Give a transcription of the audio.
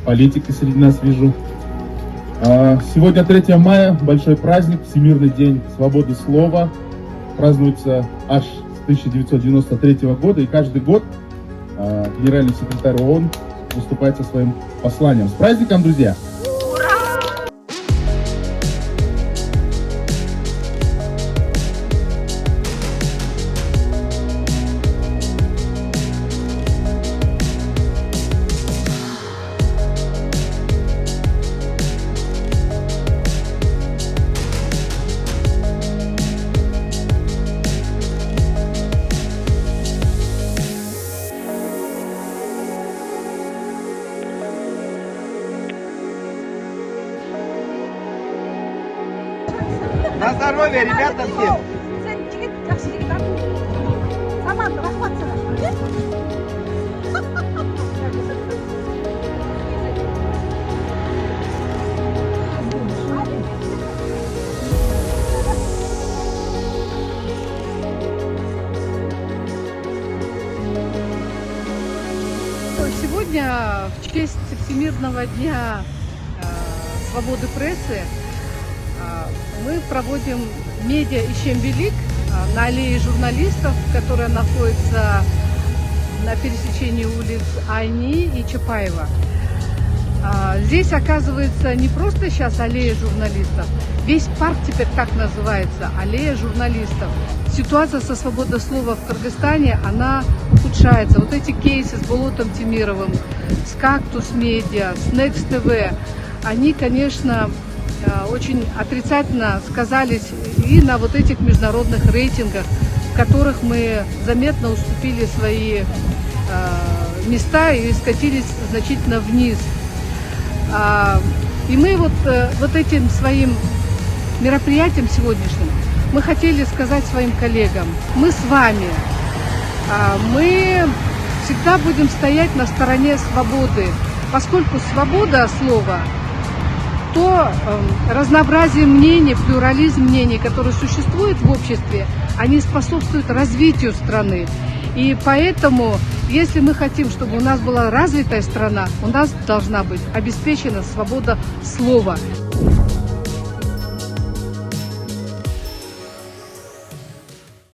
политики среди нас вижу. Сегодня 3 мая, большой праздник, Всемирный день свободы слова. Празднуется аж с 1993 года, и каждый год генеральный секретарь ООН выступает со своим посланием. С праздником, друзья! На здоровье, ребята, все! Сегодня в честь Всемирного дня свободы прессы мы проводим медиа «Ищем велик» на аллее журналистов, которая находится на пересечении улиц Айни и Чапаева. Здесь, оказывается, не просто сейчас аллея журналистов, весь парк теперь так называется, аллея журналистов. Ситуация со свободой слова в Кыргызстане, она ухудшается. Вот эти кейсы с Болотом Темировым, с Кактус Медиа, с Next TV, они, конечно, очень отрицательно сказались и на вот этих международных рейтингах, в которых мы заметно уступили свои места и скатились значительно вниз. И мы вот этим своим мероприятием сегодняшним мы хотели сказать своим коллегам: мы с вами, мы всегда будем стоять на стороне свободы, поскольку свобода слова, то разнообразие мнений, плюрализм мнений, который существует в обществе, они способствуют развитию страны. И поэтому, если мы хотим, чтобы у нас была развитая страна, у нас должна быть обеспечена свобода слова.